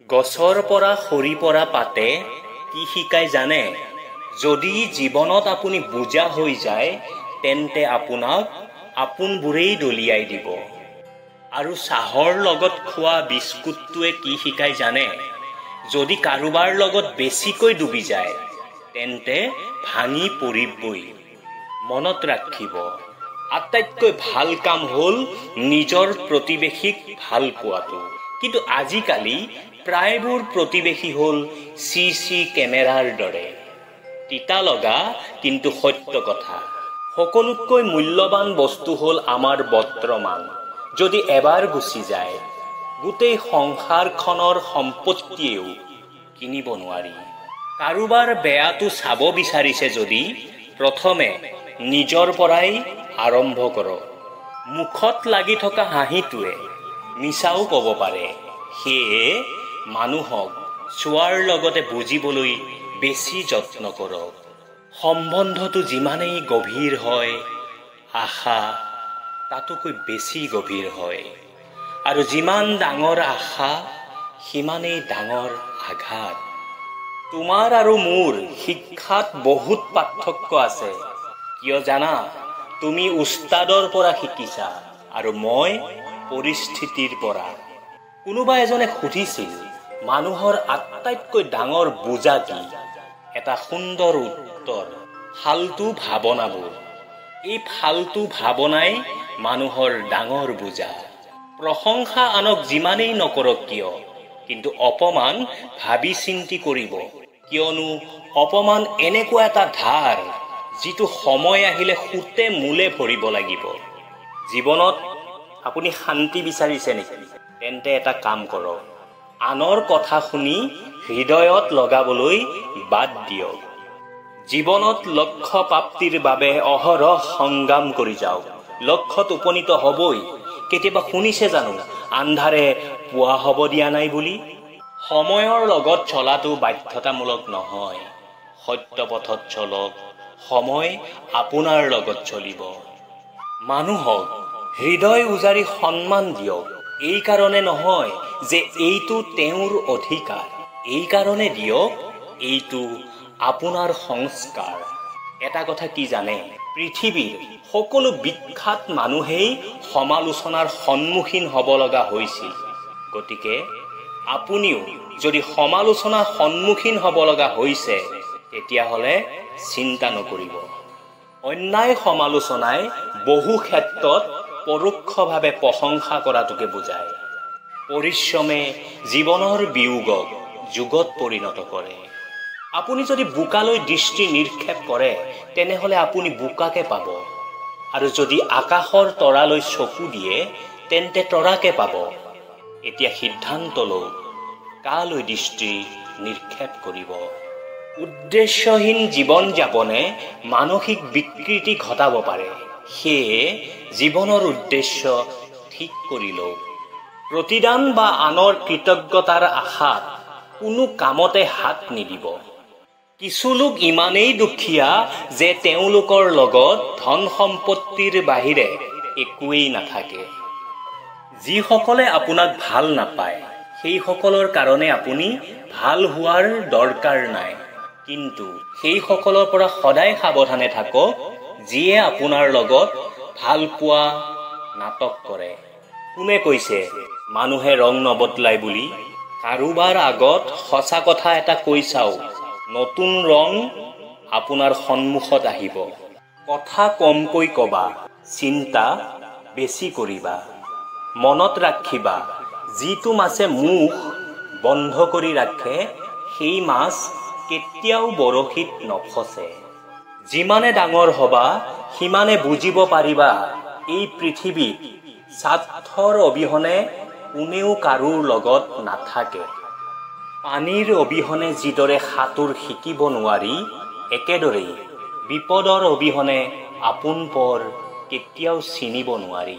গছৰ পৰা সৰি পৰা পাতে কি শিকাই জানে? যদি জীৱনত আপুনি বুজা হৈ যায় তেন্তে আপোনাক আপোনবোৰেই দলিয়াই দিব। আৰু চাহৰ লগত খোৱা বিস্কুটটোৱে কি শিকাই জানে? যদি কাৰোবাৰ লগত বেছিকৈ ডুবি যায় তেন্তে ভাঙি পৰিবই। মনত ৰাখিব, আটাইতকৈ ভাল কাম হ'ল নিজৰ প্ৰতিবেশীক ভাল পোৱাটো। কিন্তু আজিকালি প্ৰায়বোৰ প্ৰতিবেশী হ'ল CC কেমেৰাৰ দৰে। তিতা লগা কিন্তু সত্য কথা। সকলোতকৈ মূল্যৱান বস্তু হ'ল আমাৰ বৰ্তমান। যদি এবাৰ গুচি যায় গোটেই সংসাৰখনৰ সম্পত্তিয়েও কিনিব নোৱাৰি। কাৰোবাৰ বেয়াটো চাব বিচাৰিছে যদি প্ৰথমে নিজৰ পৰাই আৰম্ভ কৰক। মুখত লাগি থকা হাঁহিটোৱে মিছাও ক'ব পাৰে। সেয়ে মানুহক চোৱাৰ লগতে বুজিবলৈ বেছি যত্ন কৰক। সম্বন্ধটো যিমানেই গভীৰ হয় আশা তাতোকৈ বেছি গভীৰ হয়। আৰু যিমান ডাঙৰ আশা সিমানেই ডাঙৰ আঘাত। তোমাৰ আৰু মোৰ শিক্ষাত বহুত পাৰ্থক্য আছে। কিয় জানা? তুমি উস্তাদৰ পৰা শিকিছা আৰু মই পৰিস্থিতিৰ পৰা। কোনোবা এজনে সুধিছিল মানুহৰ আটাইতকৈ ডাঙৰ বোজা কি? এটা সুন্দৰ উত্তৰ, ফাল্টু ভাৱনাবোৰ। এই ফাল্টু ভাৱনাই মানুহৰ ডাঙৰ বোজা। প্ৰশংসা আনক যিমানেই নকৰক কিয়, কিন্তু অপমান ভাবি চিন্তি কৰিব। কিয়নো অপমান এনেকুৱা এটা ধাৰ যিটো সময় আহিলে সুতে মূলে ভৰিব লাগিব। জীৱনত আপুনি শান্তি বিচাৰিছে নেকি? তেন্তে এটা কাম কৰক, আনৰ কথা শুনি হৃদয়ত লগাবলৈ বাদ দিয়ক। জীৱনত লক্ষ্য প্ৰাপ্তিৰ বাবে অহৰহ সংগ্ৰাম কৰি যাওক। লক্ষ্যত উপনীত হ'বই। কেতিয়াবা শুনিছে জানো আন্ধাৰে পুৱা হ'ব দিয়া নাই বুলি? সময়ৰ লগত চলাটো বাধ্যতামূলক নহয়। সত্য পথত চলক, সময় আপোনাৰ লগত চলিব। মানুহক হৃদয় উজাৰি সন্মান দিয়ক। এই কাৰণে নহয় যে এইটো তেওঁৰ অধিকাৰ, এই কাৰণে দিয়ক এইটো আপোনাৰ সংস্কাৰ। এটা কথা কি জানে? পৃথিৱীৰ সকলো বিখ্যাত মানুহেই সমালোচনাৰ সন্মুখীন হ'ব লগা হৈছিল। গতিকে আপুনিও যদি সমালোচনাৰ সন্মুখীন হ'ব লগা হৈছে তেতিয়াহ'লে চিন্তা নকৰিব। অন্যায় সমালোচনাই বহু ক্ষেত্ৰত পৰোক্ষভাৱে প্ৰশংসা কৰাটোকে বুজায়। পৰিশ্ৰমে জীৱনৰ বিয়োগক যোগত পৰিণত কৰে। আপুনি যদি বোকালৈ দৃষ্টি নিক্ষেপ কৰে তেনেহ'লে আপুনি বোকাকে পাব। আৰু যদি আকাশৰ তৰালৈ চকু দিয়ে তেন্তে তৰাকে পাব। এতিয়া সিদ্ধান্ত লওক, কালৈ দৃষ্টি নিক্ষেপ কৰিব। উদ্দেশ্যহীন জীৱন যাপনে মানসিক বিকৃতি ঘটাব পাৰে। সেয়ে জীৱনৰ উদ্দেশ্য ঠিক কৰি লওক। প্ৰতিদান বা আনৰ কৃতজ্ঞতাৰ আশাত কোনো কামতে হাত নিদিব। কিছু লোক ইমানেই দুখীয়া যে তেওঁলোকৰ লগত ধন সম্পত্তিৰ বাহিৰে একোৱেই নাথাকে। যিসকলে আপোনাক ভাল নাপায় সেইসকলৰ কাৰণে আপুনি ভাল হোৱাৰ দৰকাৰ নাই। কিন্তু সেইসকলৰ পৰা সদায় সাৱধানে থাকক যিয়ে আপোনাৰ লগত ভাল পোৱা নাটক কৰে। কোনে কৈছে মানুহে ৰং নবদলায় বুলি? কাৰোবাৰ আগত সঁচা কথা এটা কৈ চাওক, নতুন ৰং আপোনাৰ সন্মুখত আহিব। কথা কমকৈ কবা, চিন্তা বেছি কৰিবা। মনত ৰাখিবা, যিটো মাছে মুখ বন্ধ কৰি ৰাখে সেই মাছ কেতিয়াও বৰশীত নফচে। যিমানে ডাঙৰ হবা সিমানে বুজিব পাৰিবা এই পৃথিৱীত স্বাৰ্থৰ অবিহনে কোনেও কাৰোৰ লগত নাথাকে। পানীৰ অবিহনে যিদৰে সাঁতোৰ শিকিব নোৱাৰি, একেদৰেই বিপদৰ অবিহনে আপোন পৰ কেতিয়াও চিনিব নোৱাৰি।